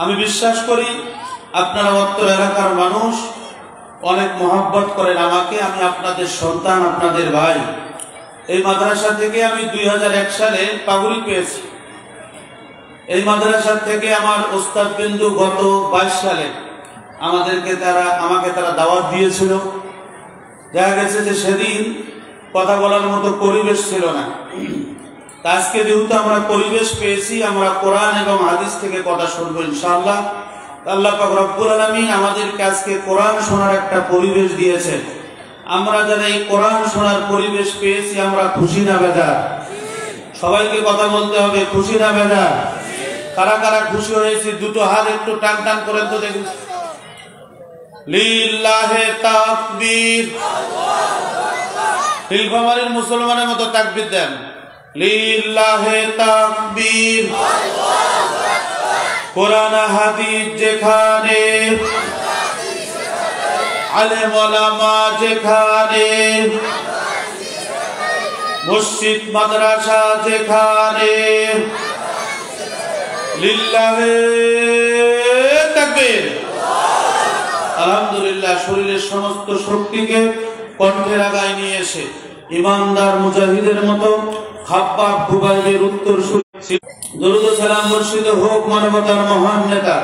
আমি বিশ্বাস করি আপনারা অত্র এলাকার মানুষ অনেক মহব্বত করেন আমাকে। আমি আপনাদের সন্তান, আপনাদের ভাই। এই মাদ্রাসা থেকে আমি 2001 সালে পাগড়ি পেয়েছি। এই মাদ্রাসা থেকে আমার ওস্তাদ বিন্দু গত 22 সালে আমাকে তারা দাওয়াত দিয়েছিল। দেখা গেছে যে সেদিন কথা বলার মতো পরিবেশ ছিল না। আজকে যেহেতু আমরা পরিবেশ পেয়েছি, আমরা কোরআন এবং হাদিস থেকে কথা শুনবো ইনশাআল্লাহ। আল্লাহ পাক রব্বুল আলামিন আমাদেরকে আজকে কোরআন শোনার একটা পরিবেশ দিয়েছেন। আমরা যারা এই কোরআন শোনার পরিবেশ পেয়েছি, আমরা খুশি না বেজার? সবাইকে কথা বলতে হবে, খুশি না বেজার? কারা কারা খুশি হয়েছি দুটো হাত একটু টান টান করেন তো দেখুন। লিল্লাহে তাকবীর। নীলফামারীর মুসলমানের মতো তাকবীর দেন। লিল্লাহে তাকবীর। কোরআন হাদিস যেখানে, আলেম ওলামা যেখানে, মসজিদ মাদ্রাসা যেখানে, লিল্লাহে তাকবীর। আলহামদুলিল্লাহ, শরীরের সমস্ত শক্তিকে কণ্ঠের আগায় নিয়ে এসে ইমানদার মুজাহিদের মতো খাব্বাব খুবাইবের উত্তর দরুদ ও সালাম বর্ষিত হোক মানবতার মহান নেতা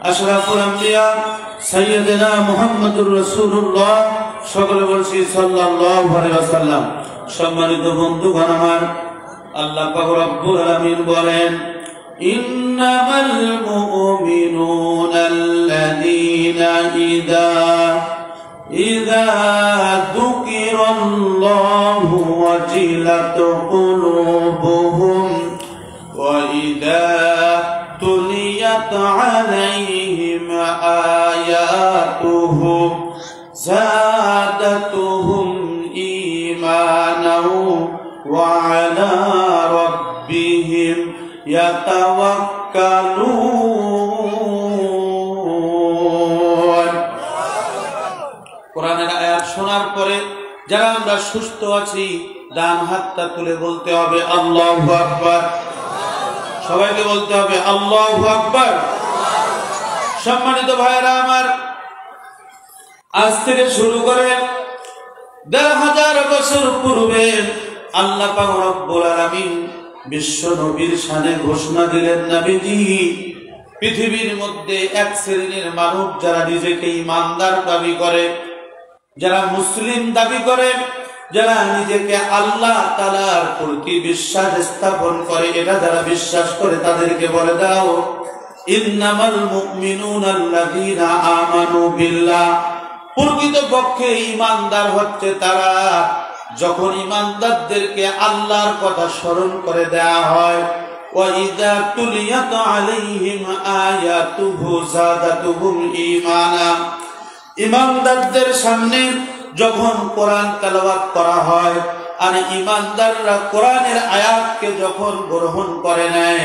আশরাফুল আম্বিয়া সাইয়্যিদনা মুহাম্মদুর রাসূলুল্লাহ, সকলে বলছি সাল্লাল্লাহু আলাইহি ওয়াসাল্লাম। সম্মানিত বন্ধুগণ আমার, আল্লাহ পাক রব্বুল আলামিন বলেন, ইন্নামাল মুমিনুনা আল্লাযীনা ইযা যুকিরাল্লাহু ওয়াজিলাত কুলুবুহুম ওয়া ইযা তুলিয়াত আলাইহিম আয়াতুহু যাদাতুহুম ঈমানাও ওয়া আলা রাব্বিহিম ইয়াতাওয়াক্কালুন। কোরআনের আয়াত শোনার পরে যারা আমরা সুস্থ আছি, ডান হাতটা তুলে বলতে হবে আল্লাহু আকবার। সবাইকে বলতে হবে আল্লাহু আকবার। সম্মানিত ভাইরা আমার, আজ থেকে শুরু করে ১,৫০০ বছর পূর্বে আল্লাহ পাক রব্বুল আলামিন বিশ্ব নবীর শানে ঘোষণা দিলেন, নবীজি, পৃথিবীর মধ্যে এক শ্রেণীর মানুষ যারা নিজেকে ইমানদার দাবি করে, যারা মুসলিম দাবি করে, যারা নিজেকে আল্লাহ তাআলার প্রতি বিশ্বাস স্থাপন করে, এটা যারা বিশ্বাস করে তাদেরকে বলে দাও, ইন্নামাল মুমিনুনা আল্লাযীনা আমানু বিল্লাহ। প্রকৃতপক্ষে ইমানদার হচ্ছে তারা যখন ইমানদারদেরকে আল্লাহর কথা স্মরণ করে দেয়া হয়, ওয়া ইযা তুলিয়াত আলাইহিম আয়াতুহু যাদাতুহুম ঈমানা। ইমানদারদের সামনে যখন কোরআন তেলাওয়াত করা হয় আর ইমানদাররা কোরআনের আয়াতকে যখন গ্রহণ করে নেয়,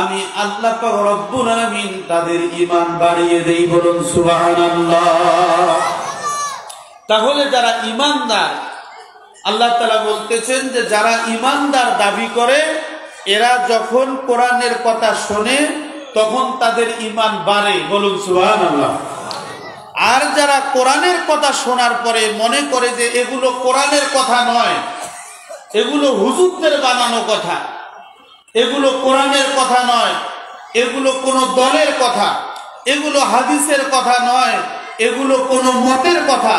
আমি আল্লাহ পাক রব্বুল আলামিন তাদের ঈমান বাড়িয়ে দেই। বলুন সুবহানাল্লাহ। তাহলে যারা ঈমানদার, আল্লাহ তাআলা বলতেছেন যে যারা ঈমানদার দাবি করে, এরা যখন কোরআনের কথা শোনে তখন তাদের ঈমান বাড়ে। বলুন সুবহানাল্লাহ। আর যারা কোরআনের কথা শোনার পরে মনে করে যে এগুলো কোরআনের কথা নয়, এগুলো হুজুরদের বানানো কথা, এগুলো কোরআনের কথা নয়, এগুলো কোনো দলের কথা, এগুলো হাদিসের কথা নয়, এগুলো কোনো মতের কথা,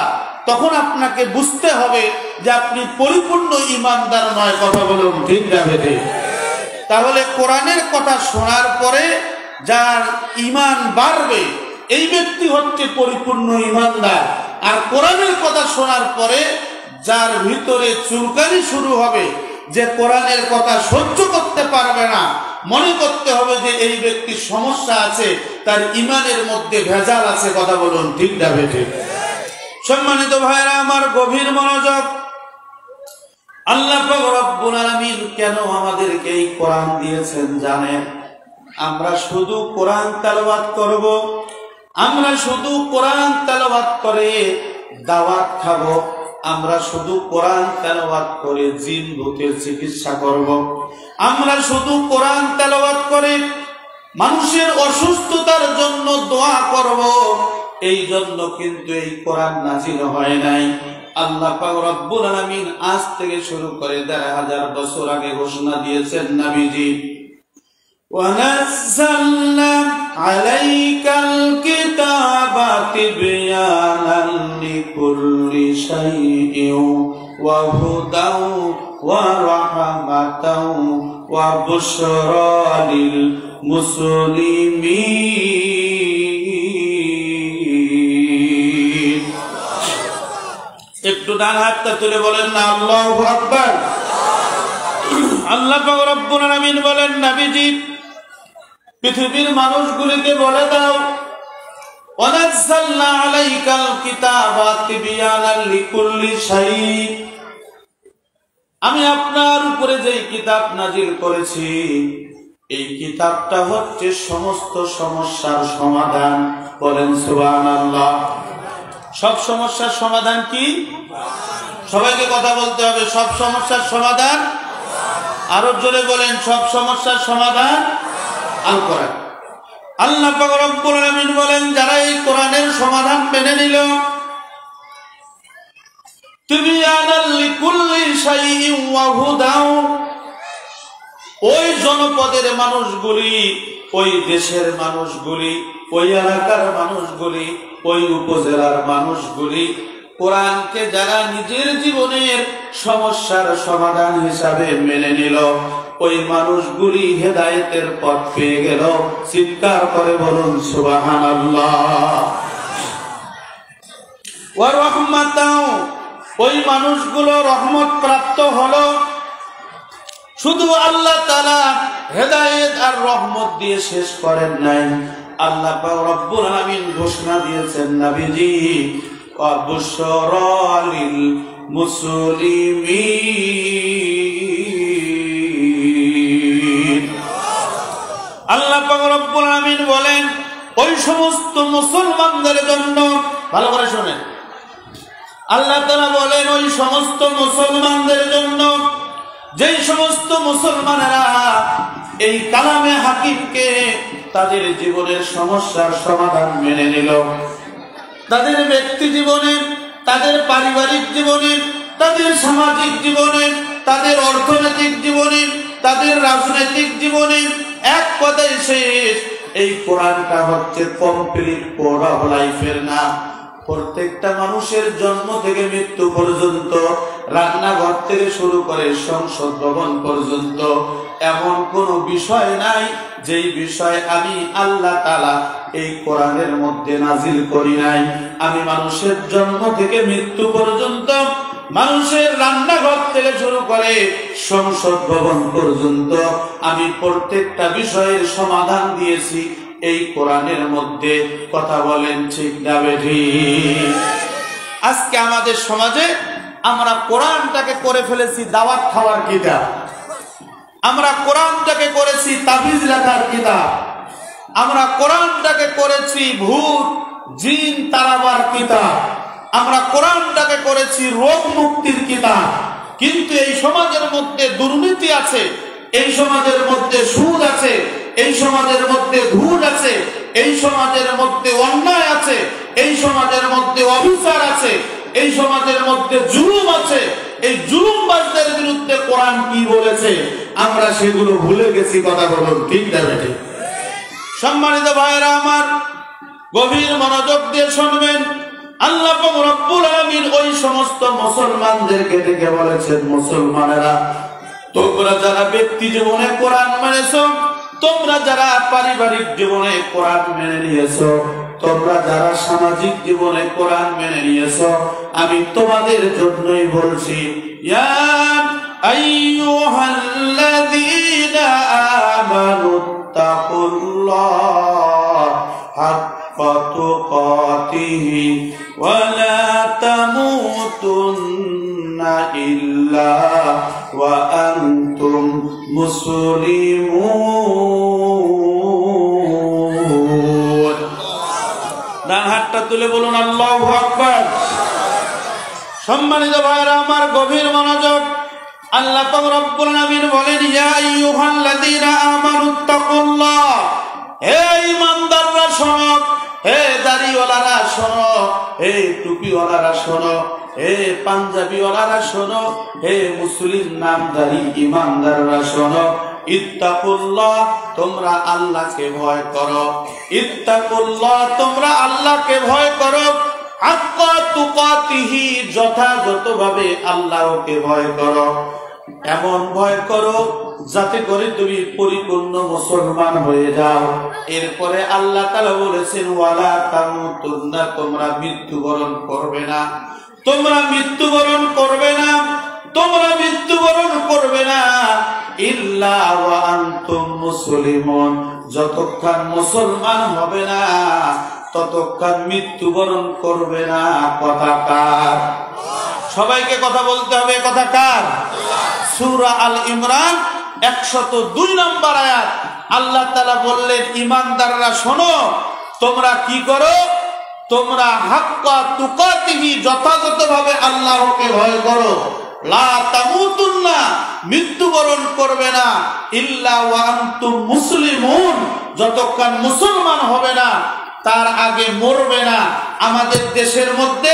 তখন আপনাকে বুঝতে হবে যে আপনি পরিপূর্ণ ঈমানদার নয়। কথা বলুন ঠিক না বেঠিক? তাহলে কোরআনের কথা শোনার পরে যার ঈমান বাড়বে, এই ব্যক্তি হচ্ছে পরিপূর্ণ ঈমানদার। আর কোরআনের কথা শোনার পরে যার ভিতরে চুলকানি শুরু হবে, যে কোরআনের কথা সহ্য করতে পারবে না, মনে করতে হবে যে এই ব্যক্তির সমস্যা আছে, তার ঈমানের মধ্যে ভেজাল আছে। কথা বলুন ঠিক না বেঠিক? সম্মানিত ভাইরা আমার, গভীর মনোযোগ। আল্লাহ পাক রব্বুল আলামিন কেন আমাদেরকে এই কোরআন দিয়েছেন জানেন? আমরা শুধু কোরআন তেলাওয়াত করব, আমরা শুধু কোরআন তেলাওয়াত করে দাওয়াত খাবো, আমরা শুধু কোরআন তেলাওয়াত করে জিন ভূতের চিকিৎসা করব, আমরা শুধু কোরআন তেলাওয়াত করে মানুষের অসুস্থতার দোয়া করব, এই জন্য কিন্তু এই কোরআন নাযিল হয় নাই। আল্লাহ পাক রব্বুল আলামিন আজ থেকে শুরু করে ১৫০০ বছর আগে ঘোষণা দিয়েছেন, নবীজি وَنَزَّلْنَا عَلَيْكَ الْكِتَابَ تِبْيَانًا لِكُلِّ شَيْءٍ وَهُدًى وَرَحْمَةً وَبُشْرَى لِلْمُسْلِمِينَ। একটু ডান হাতটা তুলে বলেন না আল্লাহু আকবার। আল্লাহ পাক রব্বুল আলামিন বলেন, নবীজি পৃথিবীর মানুষগুলিকে বলে দাও, ওয়ানাজ্জালনা আলাইকাল কিতাবা তিবয়ানাল লিকুল্লি শাই, আমি আপনার উপরে যেই কিতাব নাজিল করেছি এই কিতাবটা হচ্ছে সমস্ত সমস্যার সমাধান। বলেন সুবহানাল্লাহ। সব সমস্যার সমাধান কি? সবাইকে কথা বলতে হবে, সব সমস্যার সমাধান। আরো জোরে বলেন, সব সমস্যার সমাধান আল কোরআন। আল্লাহ পাক রব্বুল আলামিন বলেন, যারা এই কোরআনের সমাধান মেনে নিল, তিবয়ানাল লিকুল্লি শাইইন ওয়া হুদাও, ওই জনপদের মানুষগুলি, ওই দেশের মানুষগুলি, ওই এলাকার মানুষগুলি, ওই উপজেলার মানুষগুলি কোরআনকে যারা নিজের জীবনের সমস্যার সমাধান হিসাবে মেনে নিল, ওই মানুষগুলি হেদায়েতের পথ পেয়ে গেল। চিৎকার করে বলুন সুবহানাল্লাহ। ওয়া রাহমাতাও, ওই মানুষগুলো রহমত প্রাপ্ত হলো। শুধু আল্লাহ তাআলা হেদায়েত আর রহমত দিয়ে শেষ করেন নাই, আল্লাহ পাক রব্বুল আলামিন ঘোষণা দিয়েছেন, নবীজি ওয়া বুশরা লিল মুসলিমিন। আল্লাহ পাক রব্বুল আলামিন বলেন, ওই সমস্ত মুসলমানদের জন্য, ভালো করে শুনেন, আল্লাহ তাআলা বলেন ওই সমস্ত মুসলমানদের জন্য, যেই সমস্ত মুসলমানেরা এই কালামে হাকিমকে তাদের জীবনের সমস্যার সমাধান মেনে নিল, তাদের ব্যক্তি জীবনে, তাদের পারিবারিক জীবনে, তাদের সামাজিক জীবনে, তাদের অর্থনৈতিক জীবনে, তাদের রাজনৈতিক জীবনে, এক কথায় শেষ, এই কোরআনটা হচ্ছে কমপ্লিট কোড অফ লাইফের নাম। প্রত্যেকটা মানুষের জন্ম থেকে মৃত্যু পর্যন্ত, রান্নাঘর থেকে শুরু করে সংসদ ভবন পর্যন্ত এমন কোন বিষয় নাই যেই বিষয় আমি আল্লাহ তাআলা এই কোরআনের মধ্যে নাজিল করি নাই। আমি মানুষের জন্ম থেকে মৃত্যু পর্যন্ত, মানুষের রান্নাঘর থেকে শুরু করে সংসদ ভবন পর্যন্ত আমি প্রত্যেকটা বিষয়ের সমাধান দিয়েছি এই কোরআনের মধ্যে। কথা বলেন ঠিক না বেঠিক? আজকে আমাদের সমাজে আমরা কোরআনটাকে করে ফেলেছি দাওয়াত খাওয়ার কিতাব, আমরা কোরআনটাকে করেছি তাবিজ লেখার কিতাব, আমরা কোরআনটাকে করেছি ভূত জিন তাড়াবার কিতাব, আমরা কোরআনটাকে করেছি রোগ মুক্তির কিতাব। কিন্তু এই সমাজের মধ্যে দুর্নীতি আছে, এই সমাজের মধ্যে সুদ আছে, এই সমাজের মধ্যে ঘুষ আছে, এই সমাজের মধ্যে অন্যায় আছে, এই সমাজের মধ্যে অবিচার আছে, এই সমাজের মধ্যে জুলুম আছে। এই জুলুমবাজদের বিরুদ্ধে কোরআন কি বলেছে আমরা সেগুলো ভুলে গেছি। কথা বলুন ঠিক না বেঠিক? সম্মানিত ভাইরা আমার, গভীর মনোযোগ দিয়ে শুনবেন। আল্লাহ পাক রব্বুল আলামিন ওই সমস্ত মুসলমানদেরকে ডেকে বলেছেন, মুসলমানেরা, তোমরা যারা ব্যক্তি জীবনে কোরআন মেনেছো, তোমরা যারা পারিবারিক জীবনে কোরআন মেনে নিয়েছো, তোমরা যারা সামাজিক জীবনে কোরআন মেনে নিয়েছো, আমি তোমাদের জন্যই বলছি, ইয়া আইয়ুহাল্লাযীনা আমানুত্তাকুল্লাহ হাক্কা তুকাতিহি ওয়া লা তামুতুন্না ইল্লা ওয়া আনতুম মুসলিমুন। ডান হাতটা তুলে বলুন আল্লাহু আকবার। সম্মানিত ভাইরা আমার, গভীর মনোযোগ। আল্লাহ পাক রব্বুল আলামিন বলেন, ইয়া আইয়ুহাল্লাযীনা আমানুত্তাকুল্লাহ, হে ঈমানদাররা শোনো, দাড়িওয়ালারা শোনো, হে টুপিওয়ালারা শোনো, হে পাঞ্জাবিওয়ালারা শোনো, হে মুসলিম নামধারী ইমানদাররা শোনো, ইত্তাকুল্লাহ, তোমরা আল্লাহকে ভয় করো, ইত্তাকুল্লাহ, তোমরা আল্লাহকে ভয় করো, হাক্কা তুকাতিহি, যথাযথভাবে আল্লাহকে ভয় করো, এমন ভয় করো যাতে করে তুমি পরিপূর্ণ মুসলমান হয়ে যাও। এরপরে আল্লাহ তাআলা বলেছেন ওয়ালা তামুতুন্না, তোমরা মৃত্যুবরণ করবে না, তোমরা মৃত্যুবরণ করবে না, তোমরা মৃত্যুবরণ করবে না ইল্লা ওয়া আনতুম মুসলিমুন, যতক্ষণ মুসলমান হবে না ততক্ষণ মৃত্যুবরণ করবে না। কথা কার? সবাইকে কথা বলতে হবে, কথা কার? সূরা আল ইমরান 102 নম্বর আয়াত। আল্লাহ তাআলা বললেন ঈমানদাররা শোনো, তোমরা কি করো, তোমরা হাক্কা তুকাতিহি, যথাযথভাবে আল্লাহকে ভয় করো, লা তামুতুন্না, মৃত্যুবরণ করবে না, ইল্লা ওয়া আনতুম মুসলিমুন, যতক্ষণ মুসলমান হবে না তার আগে মরবে না। আমাদের দেশের মধ্যে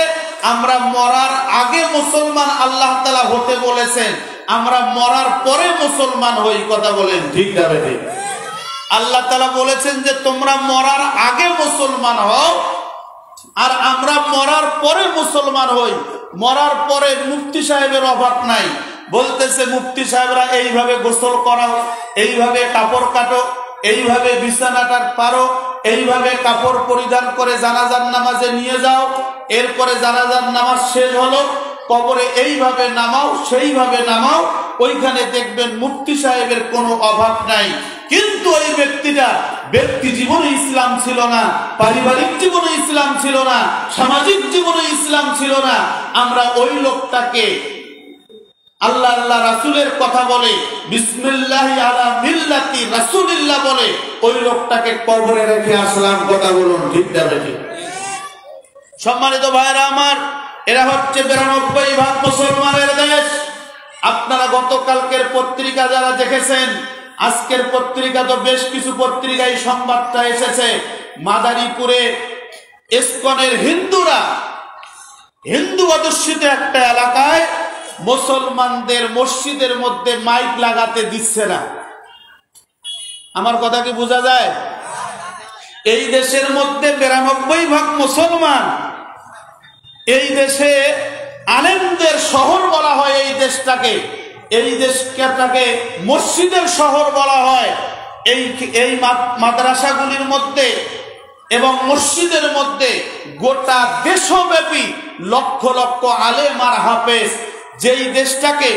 আমরা মরার আগে মুসলমান আল্লাহ তাআলা হতে বলেছেন, আমরা মরার পরে মুসলমান হই। কথা বলেন ঠিক না বেঠিক? আল্লাহ তাআলা বলেছেন যে তোমরা মরার আগে মুসলমান হও, আর আমরা মরার পরে মুসলমান হই। মরার পরে মুফতি সাহেবের অভাব নাই, বলতেছে মুফতি সাহেবরা এইভাবে গোসল করাও, এইভাবে কাপড় কাটো, এইভাবে বিছানাটা পারো, এইভাবে কাপড় পরিধান করে জানাজার নামাজে নিয়ে যাও, এরপরে জানাজার নামাজ শেষ হলো কবরে এইভাবে নামাও, সেইভাবে নামাও, ওইখানে দেখবেন মুফতি সাহেবের কোনো অভাব নাই। কিন্তু ওই ব্যক্তিটা ব্যক্তি জীবনে ইসলাম ছিল না, পারিবারিক জীবনে ইসলাম ছিল না, সামাজিক জীবনে ইসলাম ছিল না। আমরা ওই লোকটাকে আল্লাহ আল্লাহ রাসূলের কথা বলে, বিসমিল্লাহি আলা মিল্লাতি রাসূলিল্লাহ বলে, ওই লোকটাকে কবরে রেখে আসলাম। কথা বলুন ঠিক না বেঠিক? সম্মানিত ভাইরা আমার, এরা হচ্ছে 92% মুসলমানের দেশ। আপনারা গতকালকের পত্রিকা যারা দেখেছেন, আজকের পত্রিকা তো বেশ কিছু পত্রিকায় সংবাদটা এসেছে, মাদারীপুরে ইসকনের হিন্দুরা হিন্দু অধ্যুষিত একটা এলাকায় মুসলমানদের মসজিদের মধ্যে মাইক লাগাতে দিচ্ছে না। আমার কথা কি বোঝা যায়? এই দেশের মধ্যে 92% মুসলমান, এই দেশে আলেমদের শহর বলা হয় এই দেশটাকে, এই দেশটাকে মসজিদের শহর বলা হয়। এই মাদ্রাসাগুলির মধ্যে এবং মসজিদের মধ্যে গোটা দেশব্যাপী লক্ষ লক্ষ আলেম আর হাফেজ, যেই দেশটাকে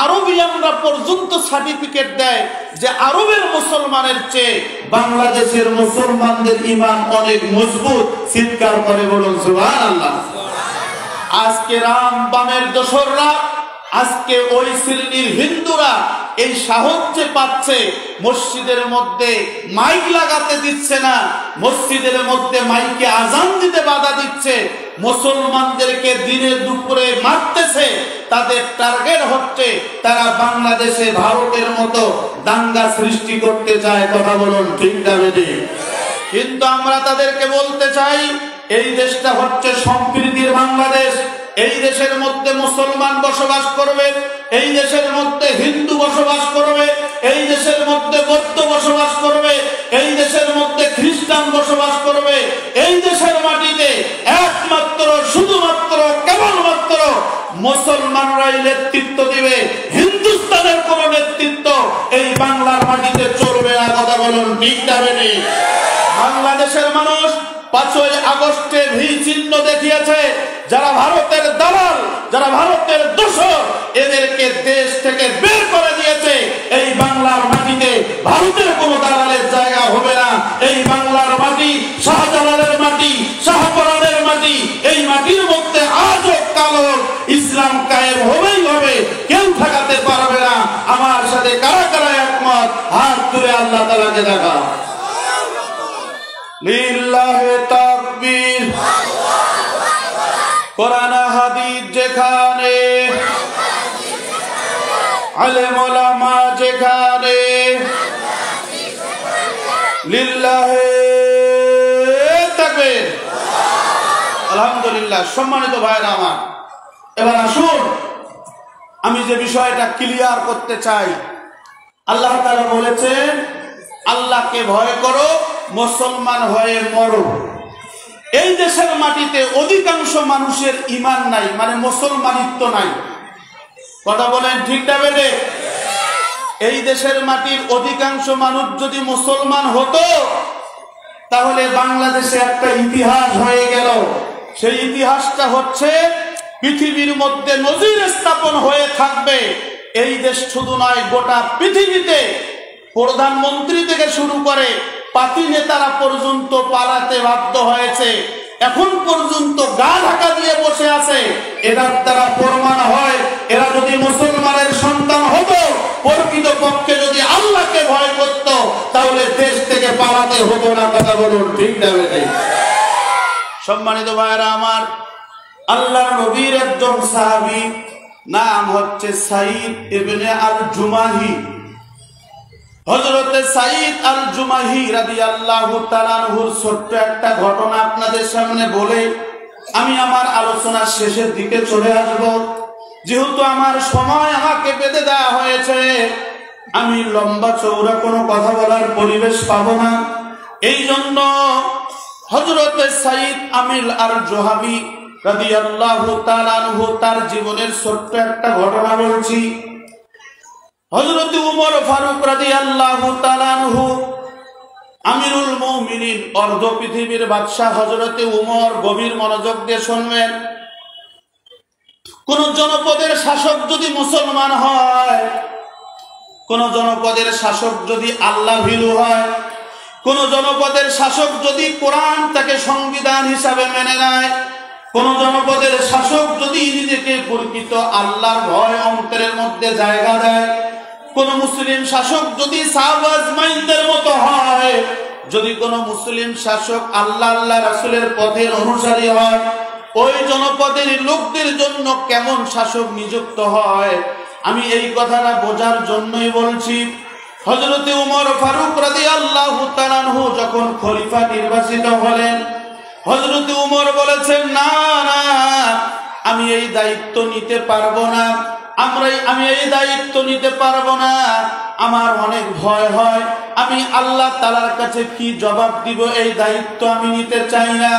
আরবিয়ানরা পর্যন্ত সার্টিফিকেট দেয় যে আরবের মুসলমানের চেয়ে বাংলাদেশের মুসলমানদের ঈমান অনেক মজবুত। চিৎকার করে বলুন সুবহানাল্লাহ। আজকে রাম বামের দোসররা, আজকে ওই শ্রেণীর হিন্দুরা এই সাহায্য পাচ্ছে, মসজিদের মধ্যে মাইক লাগাতে দিচ্ছে না, মসজিদের মধ্যে মাইকে আজান দিতে বাধা দিচ্ছে, মুসলমানদেরকে দিনে দুপুরে মারতেছে। তাদের টার্গেট হচ্ছে তারা বাংলাদেশে ভারতের মতো দাঙ্গা সৃষ্টি করতে চায়। কথা বলুন ঠিক না বেঠিক? কিন্তু আমরা তাদেরকে বলতে চাই, এই দেশটা হচ্ছে সম্প্রীতির বাংলাদেশ। এই দেশের মধ্যে মুসলমান বসবাস করবে, এই দেশের মধ্যে হিন্দু বসবাস করবে, এই দেশের মধ্যে বৌদ্ধ বসবাস করবে, এই দেশের মধ্যে খ্রিস্টান বসবাস করবে। এই দেশের মাটিতে একমাত্র শুধুমাত্র কেবলমাত্র মুসলমানরাই নেতৃত্ব দিবে, হিন্দুস্তানের কোন নেতৃত্ব এই বাংলার মাটিতে চলবে না। কথা বলুন ঠিক না বেঠিক? বাংলাদেশের মানুষ 5ই আগস্টে ভি চিহ্ন দেখিয়েছে। যারা ভারতের দালাল, যারা ভারতের দোসর, এদেরকে দেশ থেকে বের করে দিয়েছে। এই বাংলার মাটিতে ভারতের কোন দালালের জায়গা হবে না। এই বাংলার মাটি শাহজালালের মাটি, শাহপরানের মাটি। এই মাটির মধ্যে আজও কালো ইসলাম কায়েম হবেই হবে, কেউ ঠেকাতে পারবে না। আমার সাথে কারা কারা একমত? হাত তুলে আল্লাহ তাআলাকে দেখা। লিল্লাহি তাকবীর। কোরআন হাদিস যেখানে, আলেম ওলামা যেখানে, লিল্লাহি তাকবীর। আলহামদুলিল্লাহ। সম্মানিত ভাইরা আমার, এবার আসুন আমি যে বিষয়টা ক্লিয়ার করতে চাই। আল্লাহ তাআলা বলেছেন আল্লাহকে ভয় করো, মুসলমান হয়ে মরো। এই দেশের মাটিতে অধিকাংশ মানুষের ঈমান নাই, মানে মুসলমানিত্ব নাই। কথা বলেন ঠিক না বেঠিক? এই দেশের মাটির অধিকাংশ মানুষ যদি মুসলমান হতো তাহলে বাংলাদেশে একটা ইতিহাস হয়ে গেল। সেই ইতিহাসটা হচ্ছে পৃথিবীর মধ্যে নজির স্থাপন হয়ে থাকবে। এই দেশ শুধু নয়, গোটা পৃথিবীতে প্রধানমন্ত্রী থেকে শুরু করে পাতি নেতারা পর্যন্ত পালাতে বাধ্য হয়েছে। এখন পর্যন্ত গা ঢাকা দিয়ে বসে আছে। এটার দ্বারা প্রমাণ হয় এরা যদি মুসলমানের সন্তান হতো, প্রকৃত পক্ষে যদি আল্লাহকে ভয় করত, তাহলে দেশ থেকে পালাতে হতো না। কথা বলুন ঠিক না বেঠিক? সম্মানিত ভাইরা আমার, আল্লাহর নবীর একজন সাহাবী, নাম হচ্ছে সাঈদ ইবনে আল জুমাহি। হযরতে সাঈদ আল জুমাহি রাদিয়াল্লাহু তাআলা আনহুর ছোট্ট একটা ঘটনা আপনাদের সামনে বলে আমি আমার আলোচনার শেষের দিকে চলে আসব। যেহেতু আমার সময় আমাকে বেঁধে দেওয়া হয়েছে, আমি লম্বা চৌড়া কোনো কথা বলার পরিবেশ পাবো না। এই জন্য হযরতে সাঈদ আমিল আল জুহাবি রাদিয়াল্লাহু তাআলা আনহু তার জীবনের ছোট্ট একটা ঘটনা বলছি। হযরত উমর ফারুক রাদিয়াল্লাহু তাআলা আনহু, আমিরুল মুমিনিন, অর্ধ পৃথিবীর বাদশা হযরত উমর, গভীর মনোযোগ দিয়ে শুনবেন। কোন জনপদের শাসক যদি মুসলমান হয়, কোন জনপদের শাসক যদি আল্লাহ ভীরু হয়, কোন জনপদের শাসক যদি কোরআন তাকে সংবিধান হিসাবে মেনে নেয়, কোন জনপদের শাসক যদি নিজেকে প্রকৃত আল্লাহর ভয় অন্তরের মধ্যে জায়গা দেয়, কোন মুসলিম শাসক যদি সাহাবা আজমাইনদের মতো হয়, যদি কোন মুসলিম শাসক আল্লাহ আল্লাহ রাসূলের পথের অনুসারী হয়, ওই জনপদের লোকদের জন্য কেমন শাসক নিযুক্ত হয়, আমি এই কথাটা বোঝার জন্যই বলছি। হযরত উমর ফারুক রাদিয়াল্লাহু তাআলা আনহু যখন খলিফা নির্বাচিত হলেন, হযরত উমর বলেছেন, না না, আমি এই দায়িত্ব নিতে পারবো না, আমি এই দায়িত্ব নিতে পারবো না, আমার অনেক ভয় হয়, আমি আল্লাহ তাআলার কাছে কি জবাব দিব, এই দায়িত্ব আমি নিতে চাই না।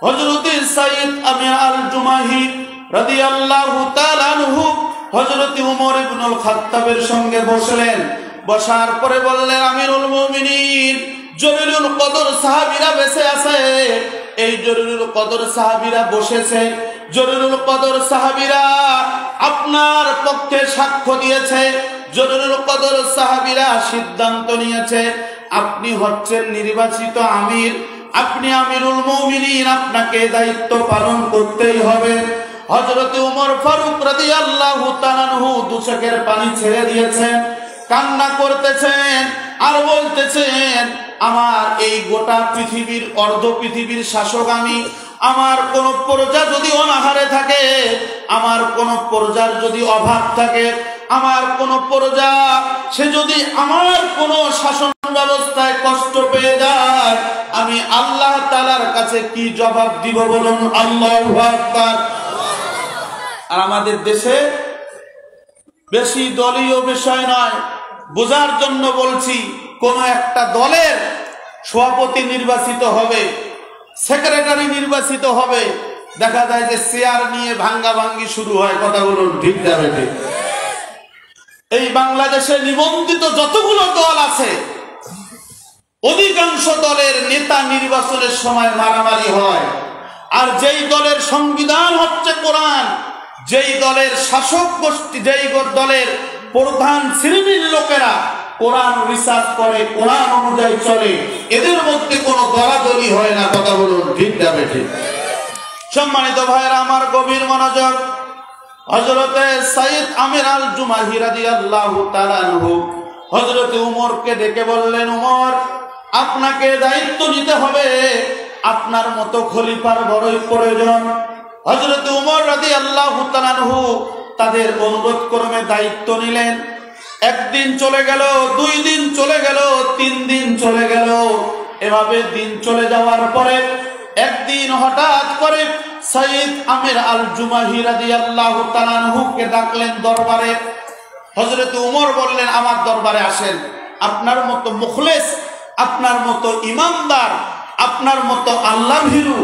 হযরত সাঈদ আমির আল জুমাহি রাদিয়াল্লাহু তাআলা আনহু হযরত উমর ইবনুল খাত্তাবের সঙ্গে বসলেন। বসার পরে বললেন, আমিরুল মুমিনিন, জলিলুল কদর সাহাবীরা বেঁচে আছে, এই জলিলুল কদর সাহাবীরা বসেছে, জলিলুল কদর সাহাবীরা আপনার পক্ষে সাক্ষ্য দিয়েছে, জলিলুল কদর সাহাবীরা সিদ্ধান্ত নিয়েছে, আপনি হচ্ছেন নির্বাচিত আমির, আপনি আমিরুল মুমিনিন, আপনাকে দায়িত্ব পালন করতেই হবে। হযরত উমর ফারুক রাদিয়াল্লাহু তাআলা আনহু দু চোখের পানি ছেড়ে দিয়েছেন, কান্না করতেছেন আর বলতেছেন, আমার এই গোটা পৃথিবীর, অর্ধ পৃথিবীর শাসক আমি, আমার কোন প্রজা যদি অনাহারে থাকে, আমার কোন প্রজার যদি অভাব থাকে, আমার কোন প্রজা সে যদি আমার কোন শাসন ব্যবস্থায় কষ্ট পেয়ে যায়, আমি আল্লাহ তাআলার কাছে কি জবাব দিব বলুন? আল্লাহু আকবার। আর আমাদের দেশে বেশি দলীয় বিষয় নয়, বোঝার জন্য বলছি, কোন একটা দলের সভাপতি নির্বাচিত হবে, সেক্রেটারি নির্বাচিত হবে, দেখা যায় যে চেয়ার নিয়ে ভাঙ্গাভাঙ্গি শুরু হয়। কথা বলুন ঠিক না বেঠিক? এই বাংলাদেশে নিবন্ধিত যতগুলো দল আছে, অধিকাংশ দলের নেতা নির্বাচনের সময় মারামারি হয়। আর যেই দলের সংবিধান হচ্ছে কোরআন, যেই দলের শাসক গোষ্ঠী, যেই দলের প্রধান শ্রেণীর লোকেরা কোরআন রিসার্চ করে, কোরআন অনুযায়ী চলে, এদের মধ্যে কোনো দলাদলি হয় না। কথা বলুন ঠিক না বেঠিক? সম্মানিত ভাইরা আমার, গভীর মনোযোগ। হযরতে সাঈদ আমির আল জুমাহি রাদিয়াল্লাহু তাআলা আনহু হযরত উমরকে ডেকে বললেন, উমর, আপনাকে দায়িত্ব নিতে হবে, আপনার মতো খলিফার বড়ই প্রয়োজন। হযরত উমর রাদিয়াল্লাহু তাআলা আনহু তাদের অনুরোধ ক্রমে দায়িত্ব নিলেন। একদিন চলে গেল, 2 দিন চলে গেল, 3 দিন চলে গেল। এভাবে দিন চলে যাওয়ার পরে একদিন একদিন হঠাৎ করে সাইয়েদ আমির আল জুমাহি রাদিয়াল্লাহু তাআলা আনহুকে ডাকলেন দরবারে। হযরত উমর বললেন, আমার দরবারে আসেন। আপনার মতো মুখলেস, আপনার মতো ইমানদার, আপনার মতো আল্লাহ ভীরু,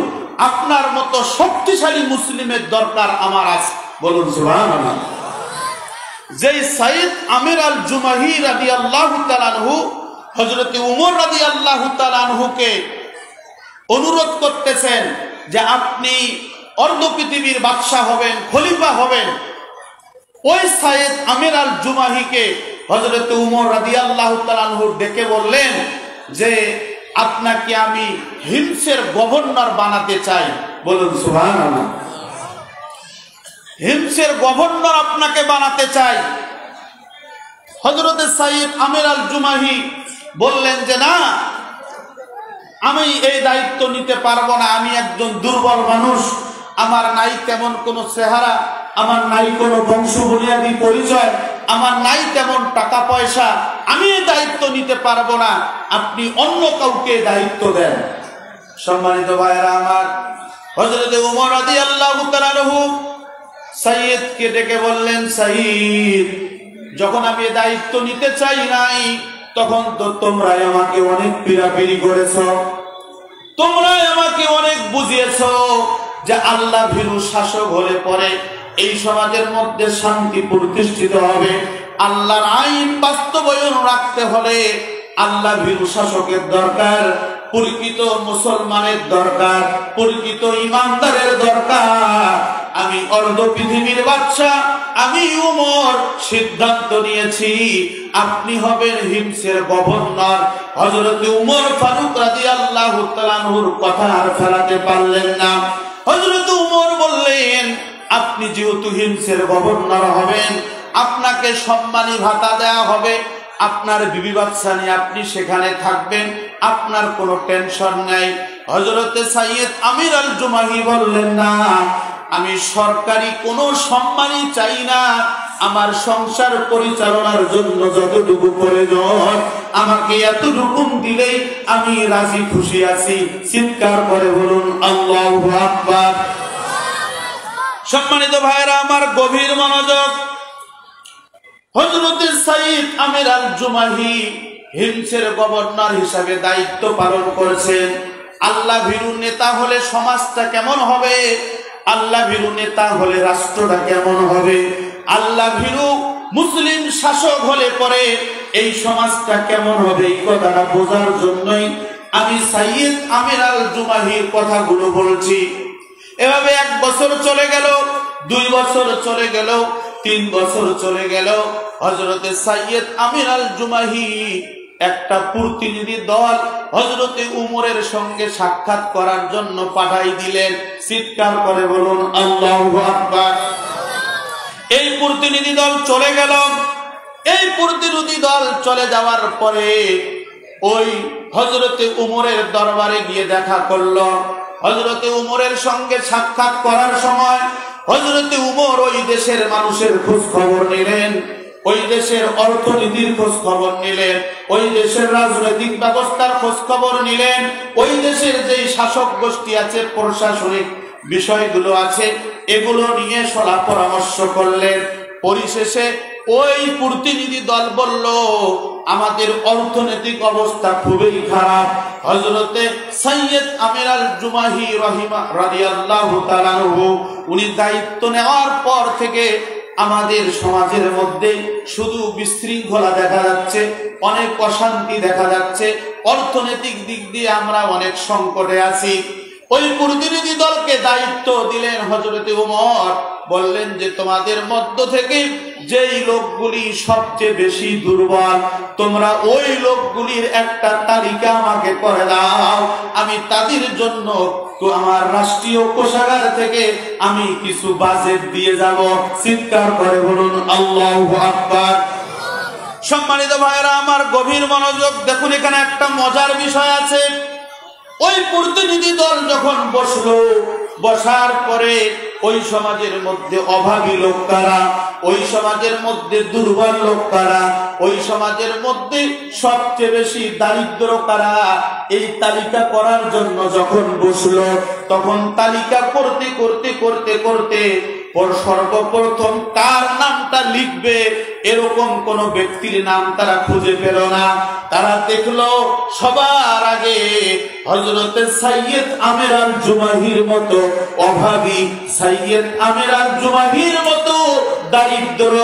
আপনার মতো শক্তিশালী মুসলিমের দরকার আমার আছে। বলুন সুবহানাল্লাহ। যেই সাইয়েদ আমির আল জুমাহি রাদিয়াল্লাহু তাআলা আনহু হযরত উমর রাদিয়াল্লাহু তাআলা আনহুকে অনুরোধ করতেছেন যে আপনি অর্ধ পৃথিবীর বাদশাহ হবেন, খলিফা হবেন, ওই সাইয়েদ আমির আল জুমাহিকে হযরত উমর রাদিয়াল্লাহু তাআলা আনহু ডেকে বললেন যে আপনাকে আমি হিমসের গভর্নর বানাতে চাই। বলুন সুবহানাল্লাহ। হিমসের গভর্নর আপনাকে বানাতে চাই। হযরত সাইয়েদ আমির আল জুমাহি বললেন যে না, আমি এই দায়িত্ব নিতে পারবো না। আমি একজন দুর্বল মানুষ, আমার নাই তেমন কোনো চেহারা, আমার নাই কোনো বংশ বুনিয়াদি পরিচয়, আমার নাই তেমন টাকা পয়সা, আমি এই দায়িত্ব নিতে পারবো না, আপনি অন্য কাউকে দায়িত্ব দেন। সম্মানিত ভাইরা আমার, হযরত উমর রাদিয়াল্লাহু তাআলা আনহু সাইয়েদকে ডেকে বললেন, সাইয়েদ, যখন আমি দায়িত্ব নিতে চাই নাই তখন তো তোমরাই আমাকে অনেক পীড়াপিড়ি করেছো, তোমরাই আমাকে অনেক বুঝিয়েছো যে আল্লাহ ভীরু শাসক হলে পরে এই সমাজের মধ্যে শান্তি প্রতিষ্ঠিত হবে। আল্লাহর আইন বাস্তবায়ন রাখতে হলে আল্লাহ ভীরু শাসকের দরকার, প্রকৃত মুসলমানের দরকার, প্রকৃত ইমানদারের দরকার। আমি অর্ধ পৃথিবীর বাদশা, আমি উমর সিদ্ধান্ত নিয়েছি আপনি হবেন হিমসের গভর্নর। হযরত উমর ফারুক রাদিয়াল্লাহু তাআলা আনহুর কথা আর ফেরাতে পারলেন না। হযরত উমর বললেন, আপনি যেহেতু হিমসের গভর্নর হবেন, আপনাকে সম্মানী ভাতা দেওয়া হবে, আপনার বিবি বাচ্চা নিয়ে আপনি সেখানে থাকবেন, আপনার কোনো টেনশন নাই। হযরতে সাইয়েদ আমির আল জুমাহি বললেন, না, আমি সরকারি কোনো সম্মানই চাই না, আমার সংসার পরিচালনার জন্য যতটুকু প্রয়োজন আমাকে এতটুকু দিলেই আমি রাজি খুশি আছি। চিৎকার করে বলুন আল্লাহু আকবার। সম্মানিত ভাইরা আমার, গভীর মনোযোগ। হযরত সাইয়েদ আমির আল জুমাহি হিমসের গভর্নর হিসাবে দায়িত্ব পালন করেছেন। আল্লাহ ভীরু নেতা হলে সমাজটা কেমন হবে, আল্লাহ ভীরু নেতা হলে রাষ্ট্রটা কেমন হবে, আল্লাহ ভীরু মুসলিম শাসক হলে পরে এই সমাজটা কেমন হবে, এই কথাটা বোঝার জন্যই আমি সাইয়েদ আমির আল জুমাহির কথাগুলো বলছি। এভাবে 1 বছর চলে গেল, 2 বছর চলে গেল, 3 বছর চলে গেল। হযরতে সাইয়েদ আমির আল জুমাহি একটা প্রতিনিধি দল হযরতে উমরের সঙ্গে সাক্ষাৎ করার জন্য পাঠাই দিলেন। চিৎকার করে বলুন আল্লাহু আকবার। এই প্রতিনিধি দল চলে গেল। এই প্রতিনিধি দল চলে যাওয়ার পরে ওই হযরতে উমরের দরবারে গিয়ে দেখা করলো। হযরতে উমরের সঙ্গে সাক্ষাৎ করার সময় হযরতে উমর ওই দেশের মানুষের খোঁজ খবর নিলেন, ওই দেশের অর্থনীতির খোঁজ খবর নিলেন, ওই দেশের রাজনৈতিক ব্যবস্থার খোঁজ খবর নিলেন, ওই দেশের যে শাসক গোষ্ঠী আছে, প্রশাসনিক বিষয়গুলো আছে, এগুলো নিয়ে সলা পরামর্শ করলেন। পরিশেষে ওই প্রতিনিধি দল বলল, আমাদের অর্থনৈতিক অবস্থা খুবই খারাপ। হযরতে সাইয়েদ আমির আল জুমাহি রাদিয়াল্লাহু তাআলা আনহু উনি দায়িত্ব নেওয়ার পর থেকে আমাদের সমাজের মধ্যে শুধু বিশৃঙ্খলা দেখা যাচ্ছে, অনেক অশান্তি দেখা যাচ্ছে, অর্থনৈতিক দিক দিয়ে আমরা অনেক সংকটে আছি। ওই প্রতিনিধি দলকে দায়িত্ব দিলেন হযরতে উমর, বললেন যে তোমাদের মধ্য থেকে যেই লোকগুলি সবচেয়ে বেশি দুর্বল, তোমরা ওই লোকগুলির একটা তালিকা আমাকে করে দাও, আমি তাদের জন্য তো আমার রাষ্ট্রীয় কোষাগার থেকে আমি কিছু বাজেট দিয়ে যাব। চিৎকার করে বলুন আল্লাহু আকবার। সম্মানিত ভাইরা আমার, গভীর মনোযোগ। দেখুন, এখানে একটা মজার বিষয় আছে। ওই প্রতিনিধি দল যখন বসলো, বসার পরে ওই সমাজের মধ্যে অভাবী লোক কারা, ওই সমাজের মধ্যে দুর্বল লোক কারা, ওই সমাজের মধ্যে সবচেয়ে বেশি দারিদ্র কারা, এই তালিকা করার জন্য যখন বসলো তখন তালিকা করতে করতে করতে করতে সর্বপ্রথম কার নামটা লিখবে এরকম কোন ব্যক্তির নাম তারা খুঁজে পেল না। তারা দেখলো সবার আগে হযরত সৈয়দ আমির আল জুমাহির মতো অভাবী, সৈয়দ আমির আল জুমাহির মতো দারিদ্র,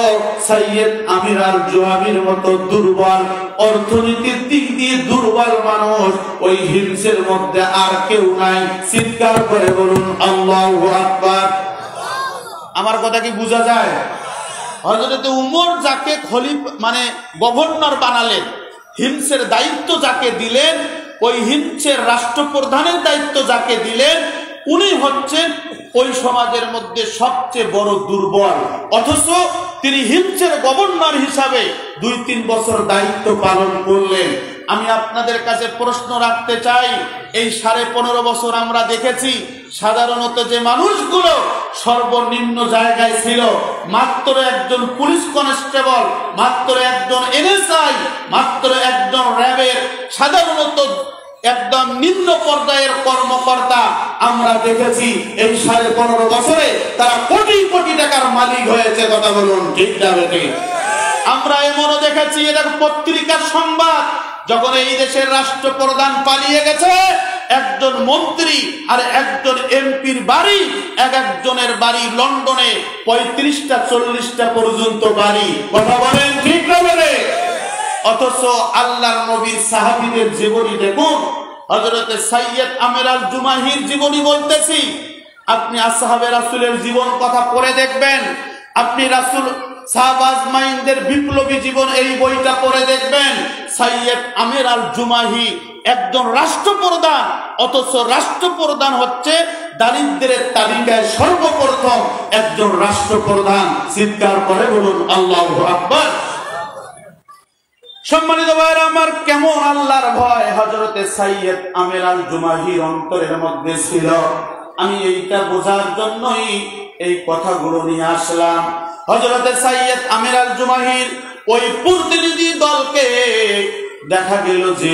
সৈয়দ আমির আল জুমাহির মতো দুর্বল, অর্থনীতির দিক দিয়ে দুর্বল মানুষ ওই হিলসের মধ্যে আর কেউ নাই। চিৎকার করে বলুন আল্লাহু আকবার। আমার কথা কি বোঝা যায়? হযরত উমর যাকে খলিফা মানে গভর্নর বানালেন, হিমসের দায়িত্ব যাকে দিলেন, ওই হিমসের রাষ্ট্রপ্রধানের দায়িত্ব যাকে দিলেন, উনি হচ্ছেন ওই সমাজের মধ্যে সবচেয়ে বড় দুর্বল, অথচ তিনি হিমসের গভর্নর হিসাবে 2-3 বছর দায়িত্ব পালন করলেন। আমি আপনাদের কাছে প্রশ্ন রাখতে চাই, এই 15.5 বছর আমরা দেখেছি সাধারণত যে মানুষগুলো সর্বনিম্ন জায়গায় ছিল, মাত্র একজন পুলিশ কনস্টেবল, মাত্র একজন এনএসআই, মাত্র একজন র্যাবের সাধারণত একদম নিম্ন পর্যায়ের কর্মকর্তা আমরা দেখেছি এই 15.5 বছরে তারা কোটি কোটি টাকার মালিক হয়েছে। কথা বলুন ঠিক না বেঠিক? আমরা এমনও দেখেছি, এটা পত্রিকার সংবাদ, যখন এই দেশের রাষ্ট্রপ্রধান পালিয়ে গেছে, একজন মন্ত্রী আর একজন এমপির বাড়ি, একজনের বাড়ি লন্ডনে 35টা 40টা পর্যন্ত বাড়ি। কথা বলেন ঠিক না বলে? অথচ আল্লাহর নবীর সাহাবীদের জীবনী দেখুন, হযরত সৈয়দ আমির আল জুমাহির জীবনী বলতেছি, আপনি আসহাবে রাসূলের জীবন কথা পড়ে দেখবেন, আপনি রাসূল শাহবাজ মাইনদের বিপ্লবী জীবন এই বইটা পড়ে দেখবেন। সৈয়দ আমির আল জুমাহি একজন রাষ্ট্রপ্রধান, অথচ রাষ্ট্রপ্রধান হচ্ছে দারিদ্রের তালিকায় সর্বপ্রথম একজন রাষ্ট্রপ্রধান। চিৎকার করে বলুন আল্লাহু আকবার। সম্মানিত ভাইরা আমার, কেমন আল্লাহর ভয় হযরতে সৈয়দ আমির আল জুমাহির অন্তরের মধ্যে ছিল, আমি এইটা বোঝার জন্যই এই কথাগুলো নিয়ে আসলাম। হযরতে সৈয়দ আমির আল জুমাহির ওই প্রতিনিধি দলকে দেখা গেল যে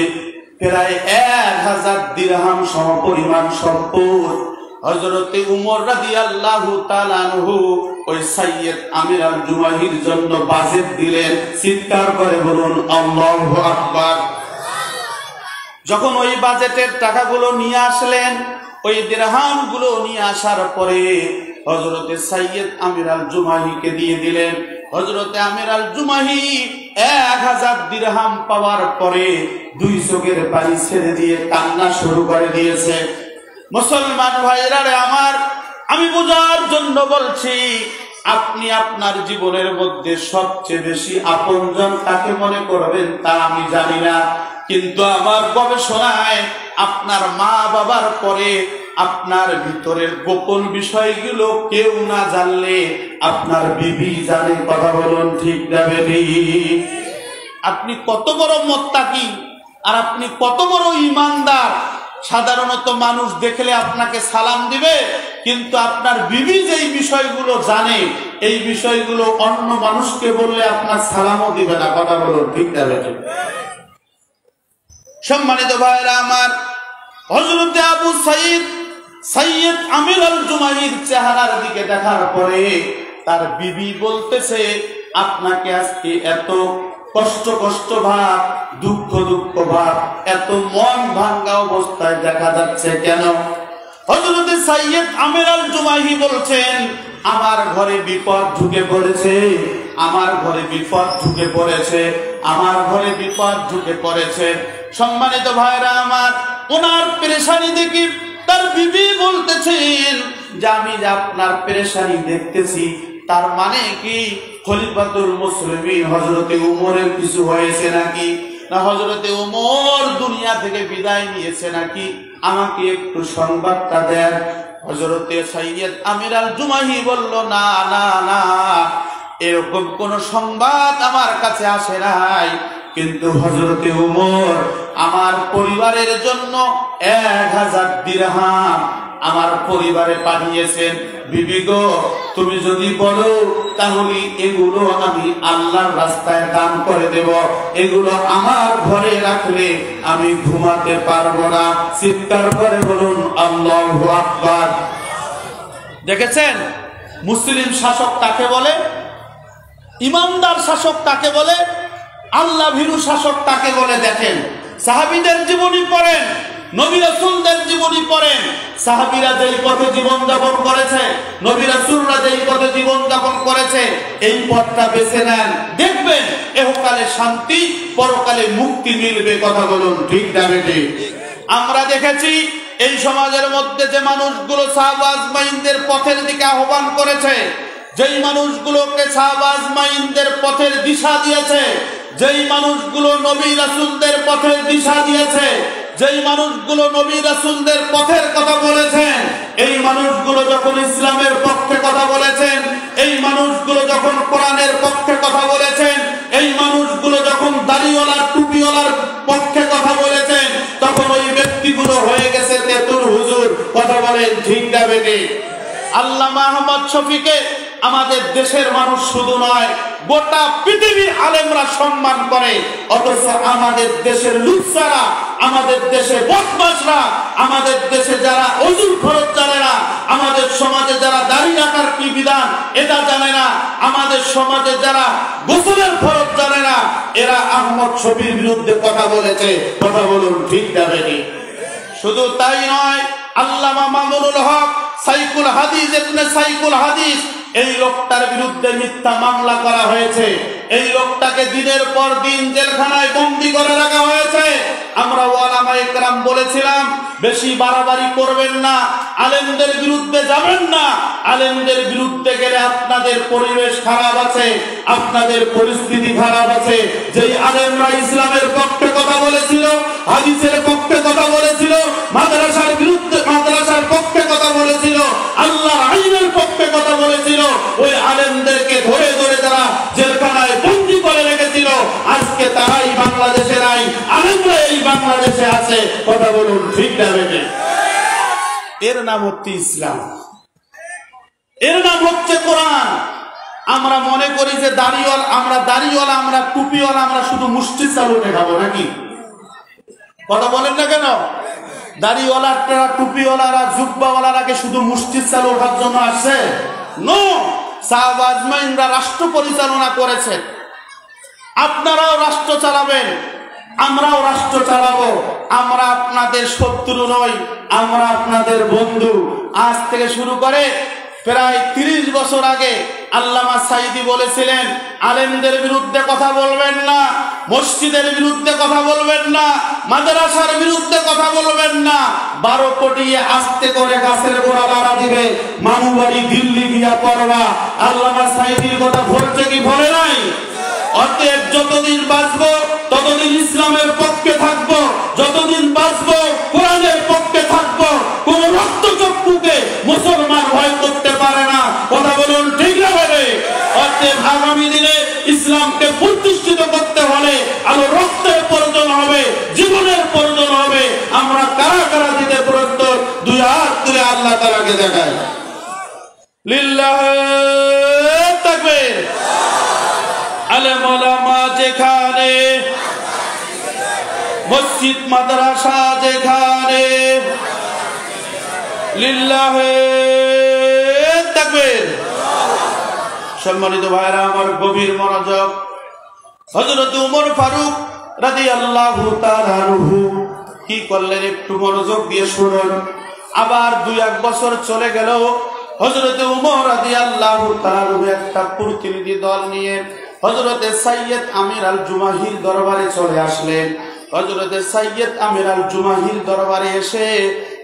প্রায় 1000 দিরহাম সমপরিমাণ সম্পদ হযরতে উমর রাদিয়াল্লাহু তাআলা আনহু ওই সৈয়দ আমির আল জুমাহির জন্য বাজেট দিলেন। চিৎকার করে বলুন আল্লাহু আকবার। যখন ওই বাজেটের টাকাগুলো নিয়ে আসলেন, ওই দিরহামগুলো নিয়ে আসার পরে হযরতে সৈয়দ আমির আল জুমাহিকে দিয়ে দিলেন। হযরতে আমির আল জুমাহি 1000 দিরহাম পাওয়ার পরে 2 চোখের পানি ছেড়ে দিয়ে কান্না শুরু করে দিয়েছে। মুসলমান ভাইরা রে আমার, আমি বোঝার জন্য বলছি, আপনি আপনার জীবনের মধ্যে সবচেয়ে বেশি আপনজন কাকে মনে করবেন তা আমি জানি না, কিন্তু আমার গবেষণায় আপনার মা বাবার পরে আপনার ভিতরের গোপন বিষয়গুলো কেউ না জানলে আপনার বিবি জানে। কথা বলুন ঠিক না বেঠিক? আপনি কত বড় মুত্তাকি আর আপনি কত বড় ঈমানদার, সাধারণত মানুষ দেখলে আপনাকে সালাম দিবে, কিন্তু আপনার বিবি যেই বিষয়গুলো জানে এই বিষয়গুলো অন্য মানুষকে বললে আপনার সালামও দিবে না। কথা বলুন ঠিক না বেঠিক? সম্মানিত ভাইরা আমার, হযরতে আবু সৈয়দ আমির আল জুমাহির চেহারার দিকে দেখার পরে তার বিবি বলতেছে, আপনাকে আজকে এত কষ্ট ভাব, দুঃখ ভাব, এত মন ভাঙ্গা অবস্থায় দেখা যাচ্ছে কেন? হযরতে সৈয়দ আমির আল জুমাহি বলছেন, আমার ঘরে বিপদ ঢুকে পড়েছে, আমার ঘরে বিপদ ঢুকে পড়েছে, আমার ঘরে বিপদ ঢুকে পড়েছে। সম্মানিত ভাইরা আমার, ওনার পেরেশানি দেখি তার বিবি বলতেছেন যে আমি যে আপনার পেরেশানি দেখতেছি, তার মানে কি খলিফাতুল মুসলিমিন হযরতে উমরের কিছু হয়েছে নাকি, না হযরতে উমর দুনিয়া থেকে বিদায় নিয়েছে নাকি? আমাকে একটু সংবাদটা দেন। হযরতে সৈয়দ আমির আল জুমাহি বলল, না না না, এরকম কোন সংবাদ আমার কাছে আসে নাই, কিন্তু হযরতে উমর আমার পরিবারের জন্য 1000 দিরহাম আমার পরিবারে পাঠিয়েছেন। বিবি গো, তুমি যদি বলো তাহলে এগুলো আমি আল্লাহর রাস্তায় দান করে দেব, এগুলো আমার ঘরে রাখলে আমি ঘুমাতে পারবো না। চিৎকার করে বলুন আল্লাহু আকবার। দেখেছেন মুসলিম শাসক কাকে বলে, ইমানদার শাসক কাকে বলে, আল্লাহ ভীরু শাসক কাকে বলে। দেখেন সাহাবীদের জীবনী পড়েন, নবী রাসূলদের জীবনী পড়েন। সাহাবীরা যেই পথে জীবন যাপন করেছে, নবী রাসূলরা যেই পথে জীবন যাপন করেছে, এই পথটা বেছে নেন, দেখবেন ইহকালে শান্তি, পরকালে মুক্তি মিলবে। কথা বলুন ঠিক না বেঠিক? আমরা দেখেছি এই সমাজের মধ্যে যে মানুষগুলো সাহাবা আজমাইনদের পথের দিকে আহ্বান করেছে, যেই মানুষগুলোকে সাহাবা আজমাইনদের পথের দিশা দিয়েছে, যেই মানুষগুলো নবী রাসূলদের পথের দিশা দিয়েছে, যেই মানুষগুলো নবী রাসূলদের পথের কথা বলেছেন, এই মানুষগুলো যখন ইসলামের পক্ষে কথা বলেছেন, এই মানুষগুলো যখন কোরআনের পক্ষে কথা বলেছেন, এই মানুষগুলো যখন দাড়িওয়ালা টুপিওয়ালার পক্ষে কথা বলেছেন, তখন ওই ব্যক্তিগুলো হয়ে গেছে তেতুল হুজুর। কথা বলেন ঠিক না বেঠিক? আল্লামা আহমদ শফীকে আমাদের দেশের মানুষ শুধু নয়, গোটা পৃথিবীর আলেমরা সম্মান করে, অথচ আমাদের দেশের লুচ্চারা, আমাদের দেশে বদমাশরা, আমাদের দেশে যারা ওযুর ফরজ জানে না, আমাদের সমাজে যারা দাড়ি রাখার কি বিধান এটা জানে না, আমাদের সমাজে যারা গোসলের ফরজ জানে না, এরা আহমদ শফীর বিরুদ্ধে কথা বলেছে। কথা বলুন ঠিক না বেঠিক? শুধু তাই নয়, আল্লামা মামুনুল হক সাইকুল হাদিস, ইবনে সাইকুল হাদিস, এই লোকটার বিরুদ্ধে মিথ্যা মামলা করা হয়েছে। এই লোকটাকে দিনের পর দিন জেলখানায় বন্দী করে রাখা হয়েছে। আমরা ওলামায়ে কেরাম বলেছিলাম বেশি বাড়াবাড়ি করবেন না, আলেমদের বিরুদ্ধে যাবেন না। আলেমদের বিরুদ্ধে গেলে আপনাদের পরিবেশ খারাপ আছে, আপনাদের পরিস্থিতি খারাপ আছে। যেই আলেমরা ইসলামের পক্ষে কথা বলেছিল, হাদিসের পক্ষে কথা বলেছিল, মাদ্রাসার বিরুদ্ধে, মাদ্রাসার পক্ষে কথা বলেছিল, আল্লাহর আইনের পক্ষে কথা বলেছিল, ওই আলেমদেরকে ধরে ধরে তারা জেলখানায় বন্দী করে রেখেছিল। আজকে তারাই বাংলাদেশে নাই, আলেমরা এই বাংলাদেশে আছে। কথা বলুন ঠিক না বেঠিক? এর নাম হচ্ছে ইসলাম, এর নাম হচ্ছে কোরআন। আমরা মনে করি যে দাড়িওয়ালা, আমরা দাড়িওয়ালা, আমরা টুপিওয়ালা, আমরা শুধু মুষ্টি চালু খাবো নাকি? কথা বলেন না কেন? দাড়িওয়ালারা, টুপিওয়ালারা, জুব্বাওয়ালারা শুধু মুষ্টি চালু ওঠার জন্য আসছে? নো, সাহাবা আজমাইনরা রাষ্ট্র পরিচালনা করেছেন। আপনারাও রাষ্ট্র চালাবেন, আমরাও রাষ্ট্র চালাবো। আমরা আপনাদের শত্রু নই, আমরা আপনাদের বন্ধু। আজ থেকে শুরু করে প্রায় 30 বছর আগে আল্লামা সাইদি বলেছিলেন, আলেমদের বিরুদ্ধে কথা বলবেন না, মসজিদের বিরুদ্ধে কথা বলবেন না, মাদ্রাসার বিরুদ্ধে কথা বলবেন না। 12 কোটি আস্তে করে গাছের গোড়া লাড়া দিবে, মামুবাড়ি দিল্লি গিয়া পড়বা। আল্লামা সাইদির কথা ভরছে কি ভরে নাই? অতএব যতদিন বাঁচবো ততদিন ইসলামের পক্ষে থাকবো, যতদিন বাঁচবো কোরআনের পক্ষে থাকবো। কোন রক্তচক্ষুকে মুসলমান ভয় করতে পারে না। কথা বলুন ঠিক না বেঠিক? অতএব আগামী দিনে ইসলামকে প্রতিষ্ঠিত করতে হলে আলো রক্তের প্রয়োজন হবে, জীবনের প্রয়োজন হবে। আমরা কারা কারা দিতে প্রস্তুত? 2 হাত তুলে আল্লাহ তাআলাকে দেখাই। লিল্লাহি তাকবীর। আলেম ওলামা যেখানে, মসজিদ মাদ্রাসা যেখানে, লিল্লাহি তাকবীর। সম্মানিত ভাইরা আমার, গভীর মনোযোগ। হযরত ওমর ফারুক রাদিয়াল্লাহু তাআলা আনহু কি করলেন একটু মনোযোগ দিয়ে শুনুন। আবার 2-1 বছর চলে গেল, হযরত ওমর রাদিয়াল্লাহু তাআলা একটা প্রতিনিধি দল নিয়ে হযরতে সাইয়্যিদ আমির আল জুমাহির দরবারে চলে আসলেন। হযরতে সাইয়্যিদ আমির আল জুমাহির দরবারে এসে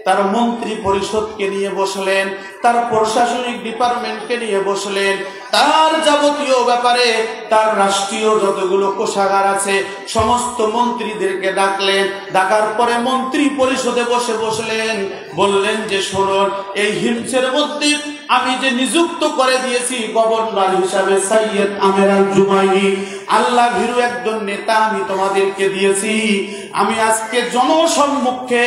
তার মন্ত্রী পরিষদকে নিয়ে বসলেন, তার প্রশাসনিক ডিপার্টমেন্টকে নিয়ে বসলেন, তার যাবতীয় ব্যাপারে, তার রাষ্ট্রীয় যতগুলো কোষাগার আছে সমস্ত মন্ত্রীদেরকে ডাকলেন। ডাকার পরে মন্ত্রী পরিষদে বসলেন। বললেন যে শুনুন, এই হিমসের মধ্যে আমি যে নিযুক্ত করে দিয়েছি গভর্নর হিসাবে সৈয়দ আমের আল জুমাহি, আল্লাহ ভীরু একজন নেতা আমি তোমাদেরকে দিয়েছি। আমি আজকে জনসম্মুখে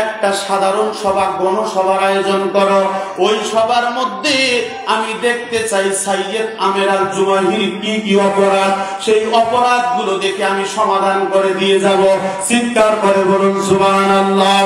একটা সাধারণ সভা, গণসভার আয়োজন করো। ওই সভার মধ্যে আমি দেখতে চাই সৈয়দ আমের আল জুমাহির কি কি অপরাধ, সেই অপরাধগুলো দেখে আমি সমাধান করে দিয়ে যাব। চিৎকার করে বলুন সুবহানাল্লাহ।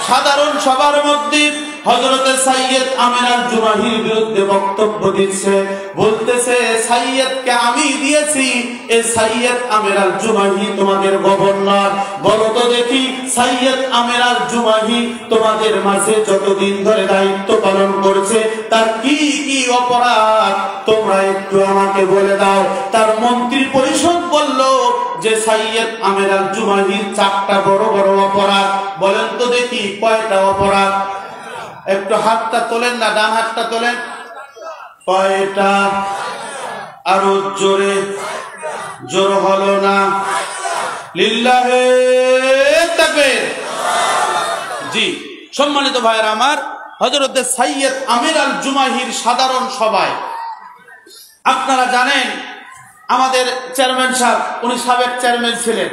সাধারণ সভার মধ্যে হযরতে সৈয়দ আমের আল জুমাহির বিরুদ্ধে বক্তব্য দিচ্ছে, বলতেছে সৈয়দকে আমি দিয়েছি, এই সৈয়দ আমের আল জুমাহি তোমাদের গভর্নর। বলো তো দেখি সৈয়দ আমের আল জুমাহি তোমাদের মাঝে যতদিন ধরে দায়িত্ব পালন করছে তার কি কি অপরাধ তোমরা একটু আমাকে বলে দাও। তার মন্ত্রী পরিষদ বলল যে সৈয়দ আমের আল জুমাহির 4টা বড় বড় অপরাধ। বলেন তো দেখি কয়টা অপরাধ? একটু হাতটা তোলেন না, ডান হাতটা তোলেন। কয়টা? আরো জোরে, জোর হলো না। লিল্লাহে তাকবীর। জি সম্মানিত ভাইরা আমার, হযরতে সৈয়দ আমের আল জুমাহির সাধারণ সভায় আপনারা জানেন আমাদের চেয়ারম্যান সাহেব, উনি সাবেক চেয়ারম্যান ছিলেন,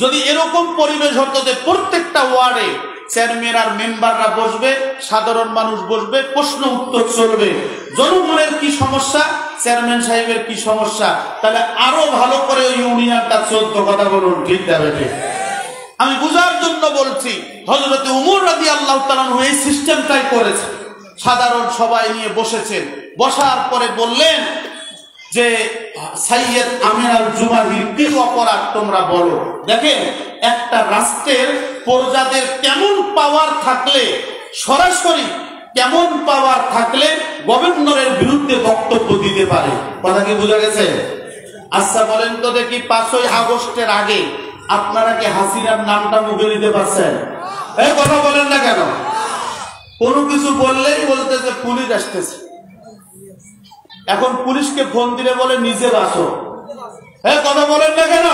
যদি এরকম পরিবেশ হতো যে প্রত্যেকটা ওয়ার্ডে চেয়ারম্যান আর মেম্বাররা বসবে, সাধারণ মানুষ বসবে, প্রশ্ন উত্তর চলবে, জনগণের কি সমস্যা, চেয়ারম্যান সাহেবের কি সমস্যা, তাহলে আরো ভালো করে ওই ইউনিয়নটা চলতো। কথা বলুন ঠিক না বেঠিক? আমি বুঝার জন্য বলছি, হযরতে উমর রাদিয়াল্লাহু তাআলা আনহু এই সিস্টেমটাই করেছে। সাধারণ সবাই নিয়ে বসেছেন, বসার পরে বললেন যে সৈয়দ আমের আল জুমাহির কি অপরাধ তোমরা বলো। দেখেন একটা রাষ্ট্রের প্রজাদের কেমন পাওয়ার থাকলে, সরাসরি কেমন পাওয়ার থাকলে গভর্নরের বিরুদ্ধে বক্তব্য দিতে পারে। কথা কি বোঝা গেছে? আচ্ছা বলেন তো দেখি 5ই আগস্টের আগে আপনারা কি হাসিনার নামটা মুখে নিতে পারছেন? এই কথা বলেন না কেন? কোনো কিছু বললেই বলতেছে পুলিশ আসতেছে। এখন পুলিশকে ফোন দিলে বলে নিজে বাসো। হ্যাঁ কথা বলেন না কেন?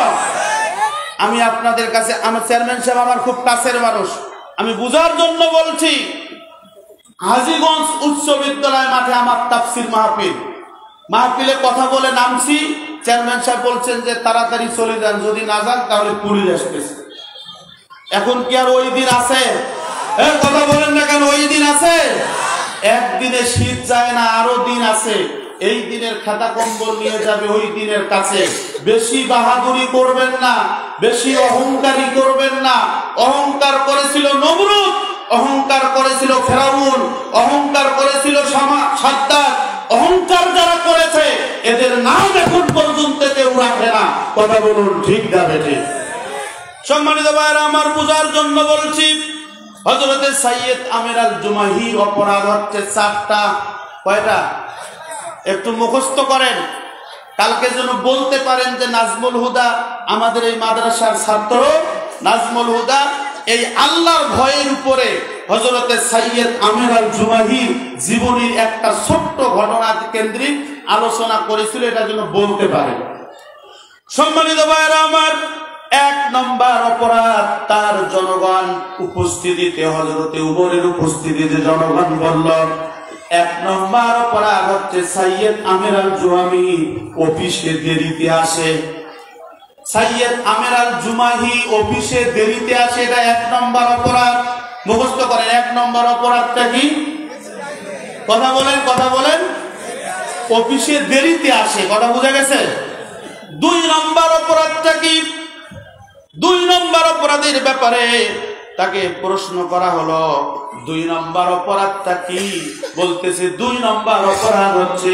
আমি আপনাদের কাছে, আমার চেয়ারম্যান সাহেব আমার খুব কাছের মানুষ, আমি বুঝার জন্য বলছি। হাজীগঞ্জ উচ্চ বিদ্যালয় মাঠে আমার তাফসীর মাহফিলে কথা বলে নামছি, চেয়ারম্যান সাহেব বলছেন যে তাড়াতাড়ি চলে যান, যদি না যান তাহলে পুলিশ আসতেছে। এখন কি আর ওই দিন আছে? কথা বলেন না কেন? ওই দিন আছে? একদিনে শীত যায় না, আরো দিন আছে। এই দিনের খাতা কম্বল নিয়ে যাবে ওই দিনের কাছে। বেশি বাহাদুরি করবেন না, বেশি অহংকারী করবেন না। অহংকার করেছিল নমরুদ, অহংকার করেছিল ফেরাউন, অহংকার করেছিল সাদ্দাত। অহংকার যারা করেছে এদের নাম এখন পর্যন্ত কেউ রাখে না। কথা বলুন ঠিক না বেঠিক? সম্মানিত ভাইরা আমার, বুঝার জন্য বলছি, হযরতে সৈয়দ আমের আল জুমাহির অপরাধ হচ্ছে 4টা। কয়টা? একটু মুখস্থ করেন, কালকে যেন বলতে পারেন যে নাজমুল হুদা, আমাদের এই মাদ্রাসার ছাত্র নাজমুল হুদা এই আল্লাহর ভয়ের উপরে হযরতে সৈয়দ আমের আল জুমাহির জীবনীর একটা ছোট্ট ঘটনা কেন্দ্রিক আলোচনা করেছিল, এটা যেন বলতে পারেন। সম্মানিত ভাইরা আমার, 1 নম্বর অপরাধ তার জনগণ উপস্থিতিতে, হযরতে উমরের উপস্থিতিতে জনগণ বলল 1 নম্বর অপরাধ হচ্ছে সৈয়দ আমের আল জুমাহি অফিসে দেরিতে আসে। সৈয়দ আমের আল জুমাহি অফিসে দেরিতে আসে, এটা 1 নম্বর অপরাধ। মুখস্থ করেন 1 নম্বর অপরাধটা কি? কথা বলেন, কথা বলেন। অফিসে দেরিতে আসে, কথা বোঝা গেছে? 2 নম্বর অপরাধটা কি? 2 নম্বর অপরাধের ব্যাপারে তাকে প্রশ্ন করা হলো, 2 নম্বর অপরাধটা কি? বলতেছে 2 নম্বর অপরাধ হচ্ছে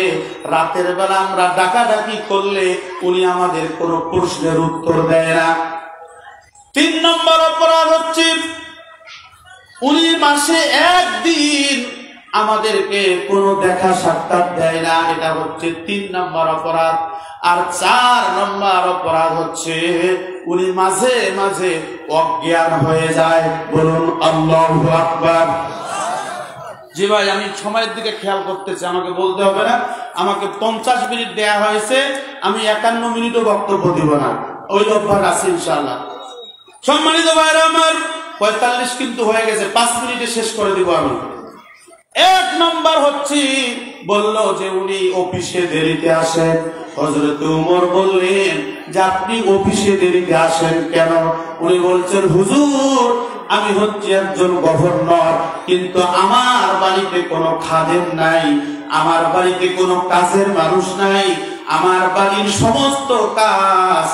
রাতের বেলা আমরা ডাকাডাকি করলে উনি আমাদের কোনো প্রশ্নের উত্তর দেয় না। 3 নম্বর অপরাধ হচ্ছে উনি মাসে 1 দিন আমাদেরকে কোনো দেখা সাক্ষাৎ দেয় না, এটা হচ্ছে 3 নম্বর অপরাধ। আর 4 নম্বর অপরাধ হচ্ছে উনি মাঝে মাঝে অজ্ঞান হয়ে যায়। বলুন আল্লাহু আকবার। জি ভাই, আমি সময়ের দিকে খেয়াল করতেছি, আমাকে বলতে হবে না। আমাকে 50 মিনিট দেয়া হয়েছে, আমি 51 মিনিটও বক্তব্য দিব না, ওই অভ্যাস আছে ইনশাআল্লাহ। সম্মানিত ভাইরা আমার, 45 কিন্তু হয়ে গেছে, 5 মিনিটে শেষ করে দিব আমি। 1 নম্বর হচ্ছে বলল যে উনি অফিসে দেরিতে আসেন। হযরত ওমর বললেন যে আপনি অফিসে দেরিতে আসেন কেন? উনি বলছেন হুজুর আমি হচ্ছে একজন গভর্নর, কিন্তু আমার বাড়িতে কোনো খাদেম নাই, আমার বাড়িতে কোনো কাজের মানুষ নাই, আমার বাড়ির সমস্ত কাজ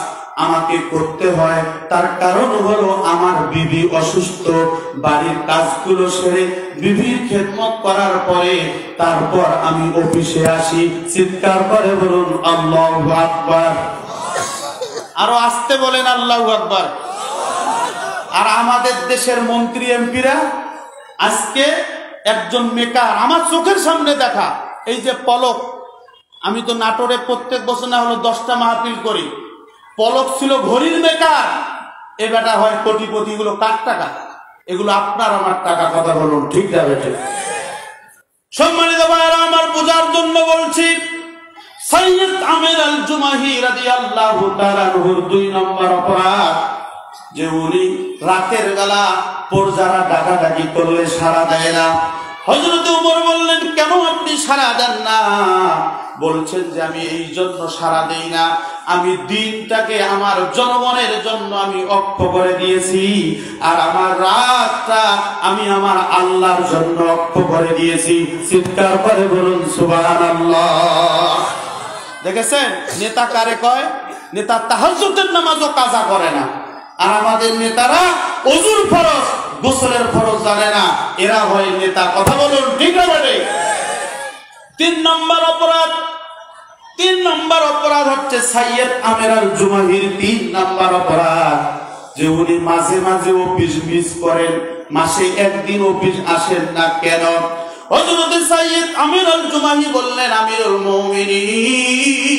আমাকে করতে হয়। তার কারণ হলো আমার বিবি অসুস্থ, বাড়ির কাজগুলো সেরে বিবির খেদমত করার পরে তারপর আমি অফিসে আসি। চিৎকার করে বলুন আল্লাহু আকবার। আরো আসতে বলেন আল্লাহু আকবার। আর আমাদের দেশের মন্ত্রী এমপিরা আজকে একজন মেকার আমার চোখের সামনে দেখা, এই যে পলক, আমি তো নাটোরে প্রত্যেক বছর না হলো 10টা মাহফিল করি, পলক ছিল ঘড়ির মেকার, এ বেটা হয় কোটিপতি। এগুলো কার টাকা? এগুলো আপনার আমার টাকা, কথা বলুন ঠিক যাবে ঠিক। সম্মানিত ভাইরা আমার, বোঝার জন্য বলছি, সাইয়্যিদ আমির আল জুমাহি রাদিয়াল্লাহু তাআলা আনহুর 2 নম্বর অপরাধ যে উনি রাতের বেলা পরজারা ডাকাডাকি করলে সাড়া দেয় না। হযরত ওমর বললেন কেন আপনি সাড়া দেন না? বলছেন যে আমি এই জন্য সাড়া দেই না, আমি দিনটাকে আমার জনগণের জন্য আমি অক্ষ করে দিয়েছি, আর আমার রাতটা আমি আমার আল্লাহর জন্য অক্ষ করে দিয়েছি। চিৎকার করে বলুন সুবহানাল্লাহ। দেখেছেন নেতা কারে কয়? নেতা তাহাজ্জুদের নামাজও কাজা করে না, আর আমাদের নেতারা ওযুর ফরজ গোসলের ফরজ জানে না, এরা হয় নেতা। কথা বলুন ঠিক না বেটে? 3 নম্বর অপরাধ, 3 নম্বর অপরাধ হচ্ছে সাইয়্যিদ আমির আল জুমাহির 3 নম্বর অপরাধ যে উনি মাঝে মাঝে অফিস মিস করেন, মাসে একদিন অফিস আসেন না কেন? হযরত সাইয়্যিদ আমির আল জুমাহি বললেন আমিরুল মুমিনিন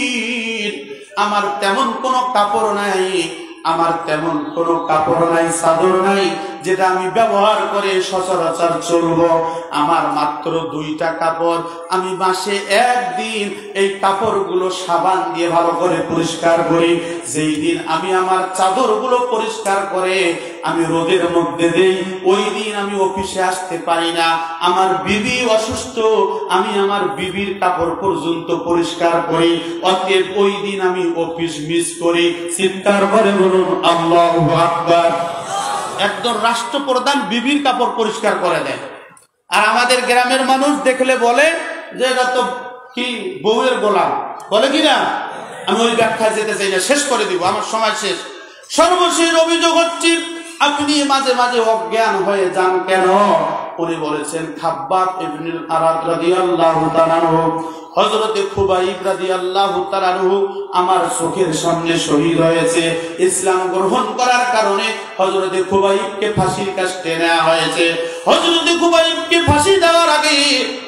আমার তেমন কোনো কাপড় নাই, আমার তেমন কোনো কাপড় নাই, চাদর নাই যেটা আমি ব্যবহার করে সচরাচর চলবো। আমার মাত্র 2টা কাপড়, আমি মাসে একদিন এই কাপড়গুলো সাবান দিয়ে ভালো করে পরিষ্কার করি। যেই দিন আমি আমার চাদরগুলো পরিষ্কার করে আমি রোদের মধ্যে দেই, ওই দিন আমি অফিসে আসতে পারি না। আমার বিবি অসুস্থ, আমি আমার বিবির কাপড় পর্যন্ত পরিষ্কার করি, অতএব ওই দিন আমি অফিস মিস করি। চিৎকার করে বলুন আল্লাহু আকবার। একজন রাষ্ট্রপ্রধান বিবির কাপড় পরিষ্কার করে দেয়, আর আমাদের গ্রামের মানুষ দেখলে বলে যে এটা তো কি বউয়ের গোলাম, বলে কিনা? আমি ওই ব্যাখ্যায় যেতে চাই না, শেষ করে দিব, আমার সময় শেষ। সর্বশেষ অভিযোগ হচ্ছে আপনি মাঝে মাঝে অজ্ঞান হয়ে যান কেন? উনি বলেছেন খাব্বাব ইবনুল আরাদ রাদিয়াল্লাহু তাআলা আনহু, হযরতে খুবাইব রাদিয়াল্লাহু তাআলা আনহু আমার চোখের সামনে শহীদ হয়েছে। ইসলাম গ্রহণ করার কারণে হযরতে খুবাইবকে ফাঁসির কাস্টে নেওয়া হয়েছে। হযরতে খুবাইবকে ফাঁসি দেওয়ার আগে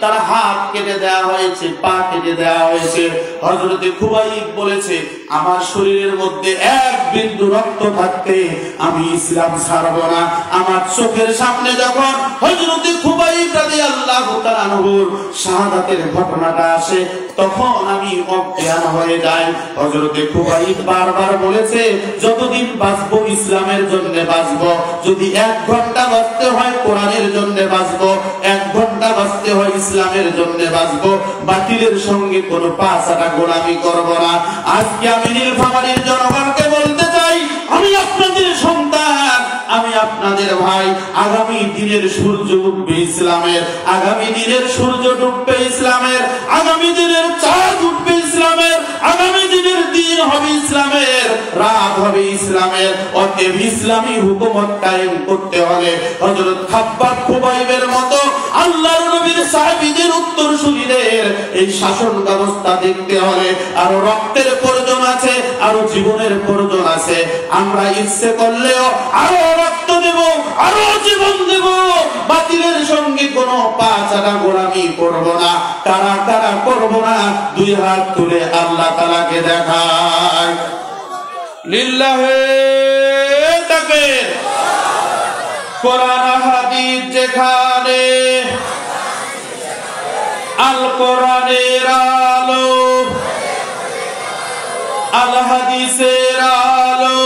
তার হাত কেটে দেওয়া হয়েছে, পা কেটে দেওয়া হয়েছে। হযরতে খুবাইব বলেছে আমার শরীরের মধ্যে 1 বিন্দু রক্ত থাকতে আমি ইসলাম ছাড়ব না। আমার চোখের সামনে যখন হযরতে খুবাইব রাদিয়াল্লাহু তাআলা আনহুর শাহাদাতের ঘটনাটা আসে তখন আমি অজ্ঞান হয়ে যাই। হযরতে খুবাইব বারবার বলেছে যতদিন বাঁচবো ইসলামের জন্য বাঁচবো, যদি 1 ঘন্টা বাঁচতে হয় কোরআনের জন্য বাঁচবো, 1 ঘন্টা বাঁচতে হয় ইসলামের জন্য বাঁচবো, বাতিলের সঙ্গে কোনো পাছাটা গোলামি করব না। আজকে আমি নীলফামারীর জনগণকে বলতে চাই, আমি আপনাদের সন্তান, আমি আপনাদের ভাই। আগামী দিনের সূর্য উঠবে ইসলামের, আগামী দিনের সূর্য ডুববে ইসলামের, আগামী দিনের চাঁদ উঠবে ইসলামের, আগামী দিনের দিন হবে ইসলামের, রাত হবে ইসলামের। অতএব ইসলামী হুকুমত কায়েম করতে হলে হযরত খাব্বাব খুবাইবের মতো আল্লাহর নবীর সাহাবীদের উত্তরসূরিদের এই শাসন ব্যবস্থা দেখতে হলে আরো রক্তের প্রয়োজন আছে, আরো জীবনের প্রয়োজন আছে। আমরা ইচ্ছে করলেও আরো রক্ত দেব, আরো জীবন দেব, বাতিলের সঙ্গে কোনো পাছাটা গোলামি করব না। কারা কারা করব না 2 হাত তুলে আল্লাহ তাআলাকে দেখায়। লিল্লাহি তাকবীর। কোরআন হাদিস যেখানে, আল কোরআনের আলো, আল হাদিসের আলো,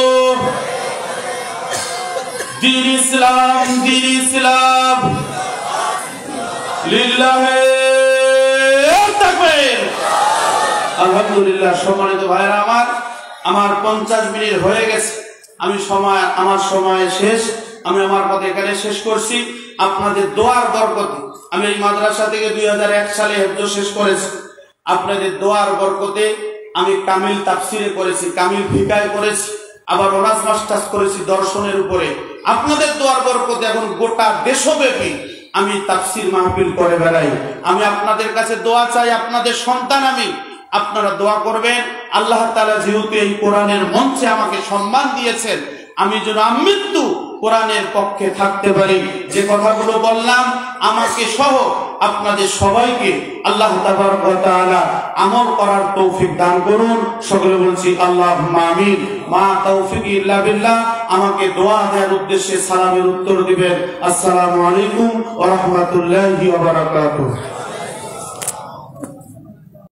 দ্বীন ইসলাম, দ্বীন ইসলাম, লিল্লাহে তাকবীর। আলহামদুলিল্লাহ। সম্মানিত ভাইরা আমার 50 মিনিট হয়ে গেছে। আমার সময় শেষ। আমি আমার কথা এখানে শেষ করছি। আপনাদের দোয়ার বরকতে আমি এই মাদ্রাসা থেকে 2001 সালে হিফজ শেষ করেছি। আপনাদের দোয়ার বরকতে আমি কামিল তাফসিরে করেছি, কামিল ফিকায় করেছি, আবার অনার্স মাস্টার্স করেছি দর্শনের উপরে। আপনাদের দোয়ার বরকতে এখন গোটা দেশব্যাপী আমি তাফসির মাহফিল করে বেড়াই। আমি আপনাদের কাছে দোয়া চাই, আপনাদের সন্তান আমি, আপনারা দোয়া করবেন। আল্লাহ তাআলা যেহেতু এই কোরআনের মঞ্চে আমাকে সম্মান দিয়েছেন, আমি যেন আমৃত্যু কোরআনের পক্ষে থাকতে পারি। যে কথাগুলো বললাম আমাকে সহ আপনাদের সবাইকে আল্লাহ তাবারক ওয়া তাআলা আমল করার তৌফিক দান করুন। সকলে বলছি আল্লাহুম্মা আমিন। মা তৌফিক ইল্লা বিল্লাহ। আমাকে দোয়া দেওয়ার উদ্দেশ্যে সালামের উত্তর দিবেন। আসসালামু আলাইকুম ওয়া রাহমাতুল্লাহি ওয়া বারাকাতুহু।